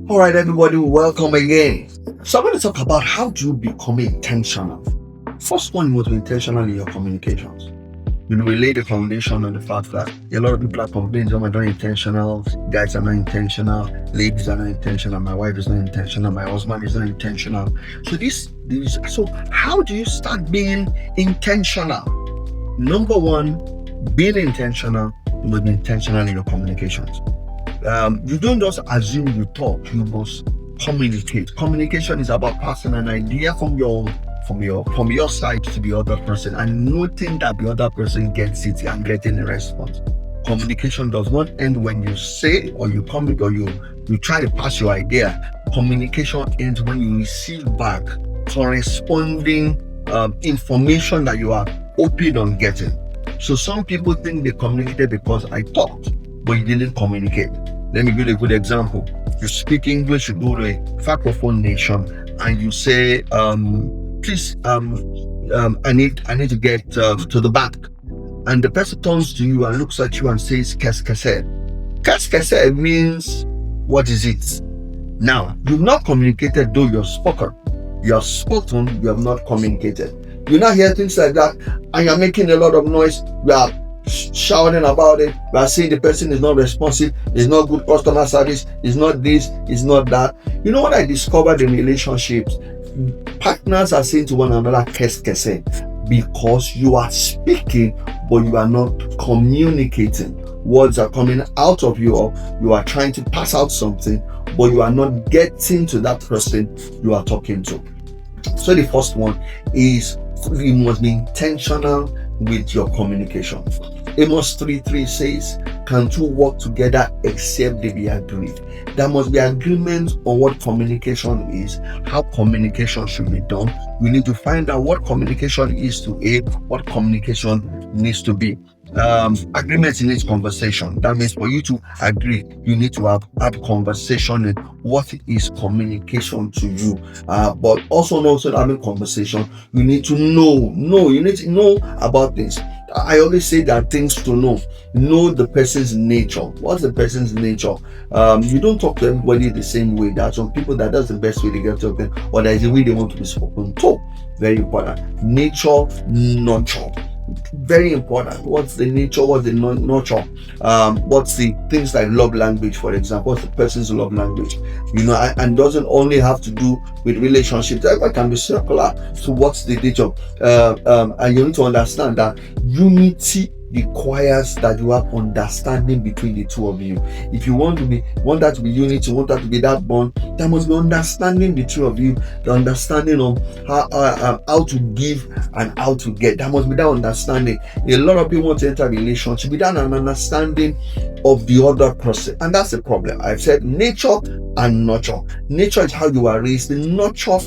All right, everybody, welcome again. So I'm going to talk about how do you become intentional. First one, you must be intentional in your communications. You will lay the foundation on the fact that a lot of people are complaining, I'm not intentional, guys are not intentional, ladies are not intentional, my wife is not intentional, my husband is not intentional. So how do you start being intentional? Number one, being intentional, you must be intentional in your communications. You don't just assume you talk, you must communicate. Communication is about passing an idea from your side to the other person and noting that the other person gets it and getting a response. Communication does not end when you say or you comment or you try to pass your idea. Communication ends when you receive back corresponding information that you are hoping on getting. So some people think they communicated because I talked, but you didn't communicate. Let me give you a good example. You speak English, you go to a francophone nation, and you say, please, I need to get to the bank. And the person turns to you and looks at you and says, qu'est-ce que c'est? Qu'est-ce que c'est means, what is it? Now, you've not communicated, though you're spoken. You're spoken, you have not communicated. You now hear things like that, and you're making a lot of noise. You are shouting about it. We are saying the person is not responsive, is not good customer service, is not this, is not that. You know what I discovered in relationships? Partners are saying to one another, qu'est-ce que c'est? Because you are speaking, but you are not communicating. Words are coming out of you, or you are trying to pass out something, but you are not getting to that person you are talking to. So the first one is you must be intentional with your communication. Amos 3:3 says, can two work together except they be agreed? There must be agreement on what communication is, how communication should be done. We need to find out what communication is to A, what communication needs to be. Agreement needs conversation. That means for you to agree, you need to have conversation in what is communication to you. But also having conversation, you need to know. You need to know about things. I always say there are things to know. Know the person's nature. What's the person's nature? You don't talk to everybody the same way. There are some people that's the best way to get to them, or there is a way they want to be spoken to. Very important. Nature, nurture. Very important. What's the nature? What's the nurture? What's the things like love language, for example? What's the person's love language? And doesn't only have to do with relationships. That can be circular. So what's the nature? And you need to understand that unity requires that you have understanding between the two of you. If you want that to be unity, want that to be that bond, there must be understanding the two of you, the understanding of how to give and how to get. There must be that understanding. A lot of people want to enter a relationship without an understanding of the other person, and that's the problem. I've said nature and nurture. Nature is how you are raised. The nurture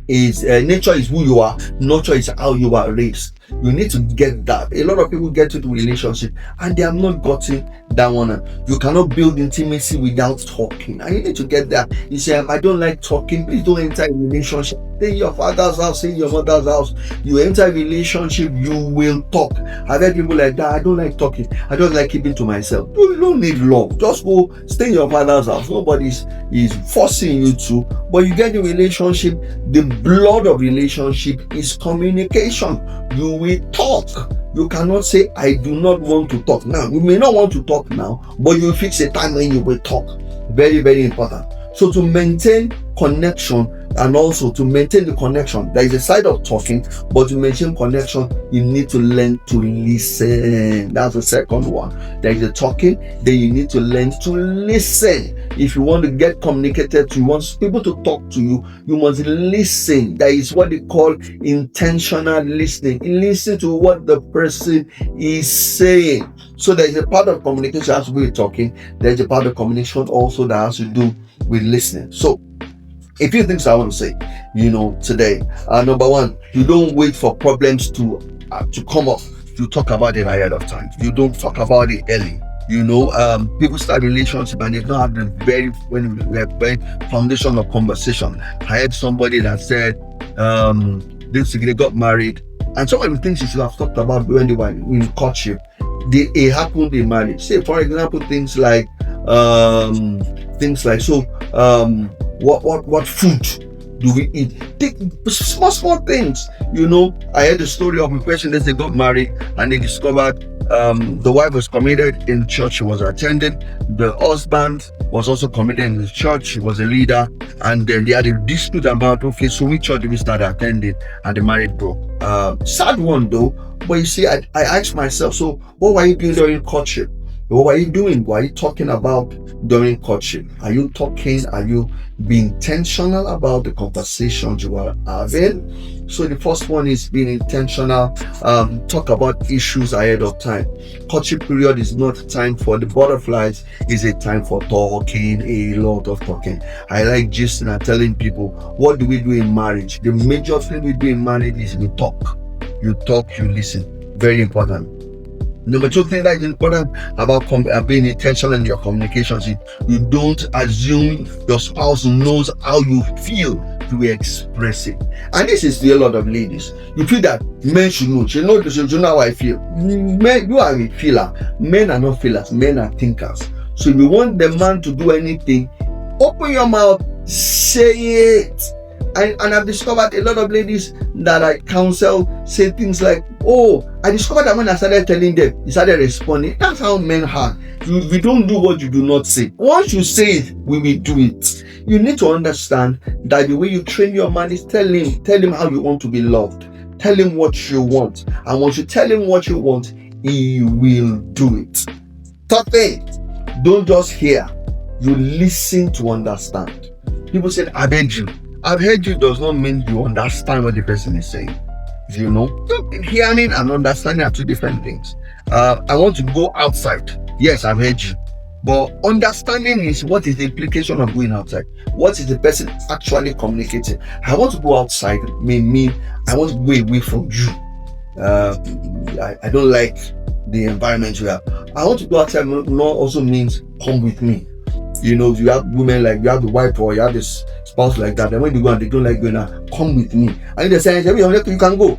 nature is who you are. Nurture is how you are raised. You need to get that. A lot of people get into relationship and they have not gotten that one. You cannot build intimacy without talking, and you need to get that. You say, I don't like talking. Please don't enter a relationship. Stay in your father's house, stay in your mother's house. You enter a relationship, you will talk. I've heard people like that. I don't like talking. I don't like keeping to myself. You don't need love. Just go stay in your father's house. Nobody is forcing you to. But you get a relationship. The blood of relationship is communication. You will talk. You cannot say, I do not want to talk now. You may not want to talk now, but you fix a time when you will talk. Very, very important. So to maintain connection, and also to maintain the connection, there is a side of talking, but to maintain connection, you need to learn to listen. That's the second one. There is a talking, then you need to learn to listen. If you want to get communicated to, you want people to talk to you, you must listen. That is what they call intentional listening. Listen to what the person is saying. So there is a part of communication that has to do with talking. There is a part of communication also that has to do with listening. So a few things I want to say, today. Number one, you don't wait for problems to come up. You talk about it ahead of time. You don't talk about it early. People start relationship and they don't have the very foundation of conversation. I had somebody that said they got married, and some of the things you should have talked about when they were in courtship, it happened in marriage. Say, for example, things like things like what food do we eat? Take small things. I heard the story of a person that they got married and they discovered the wife was committed in the church she was attending. The husband was also committed in the church. He was a leader, and then they had a dispute about, okay, so which church do we start attending? And the marriage broke. Sad one though. But you see, I asked myself, so what were you doing during courtship? What are you doing? What are you talking about during courtship? Are you being intentional about the conversations you are having? So the first one is being intentional. Talk about issues ahead of time. Courtship period is not time for the butterflies, it's a time for talking, a lot of talking. I like gisting and telling people, what do we do in marriage? The major thing we do in marriage is we talk. You talk, you listen. Very important. Number two thing that is important about being intentional in your communications is you don't assume your spouse knows how you feel to express it. And this is to a lot of ladies. You feel that men should know. You know how I feel. Men, you are a feeler. Men are not feelers. Men are thinkers. So if you want the man to do anything, open your mouth, say it. And I've discovered a lot of ladies that I counsel say things like, oh, I discovered that when I started telling them, they started responding. That's how men are. We don't do what you do not say. Once you say it, we will do it. You need to understand that the way you train your man is tell him how you want to be loved. Tell him what you want. And once you tell him what you want, he will do it. Third thing, don't just hear. You listen to understand. People said, I've heard you. I've heard you does not mean you understand what the person is saying. Hearing and understanding are two different things. I want to go outside. Yes, I've heard you. But understanding is what is the implication of going outside. What is the person actually communicating? I want to go outside may mean I want to go away from you. I don't like the environment you have. I want to go outside not also means come with me. You have women like you have the wife or you have this spouse like that, and when you go and they don't like going out, come with me. And they say, you can go.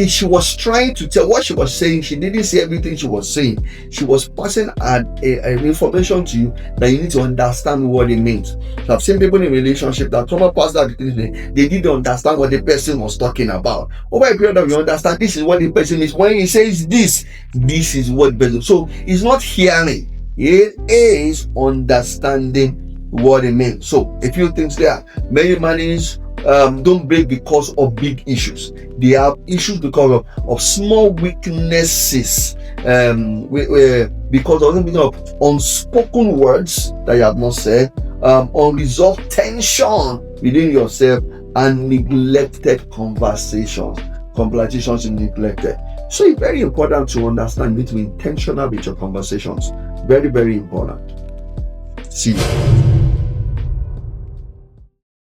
She was trying to tell what she was saying. She didn't say everything she was saying. She was passing an information to you that you need to understand what it means. So I've seen people in relationship that someone passed that they didn't understand what the person was talking about. Over a period of you understand this is what the person is. When he says this is what the person. So it's not hearing. It is understanding what it means. So a few things there. Many marriages don't break because of big issues. They have issues because of small weaknesses. Because of unspoken words that you have not said, unresolved tension within yourself, and neglected conversations. Conversations is neglected. So it's very important to understand, you need to be intentional with your conversations. Very, very important. See you.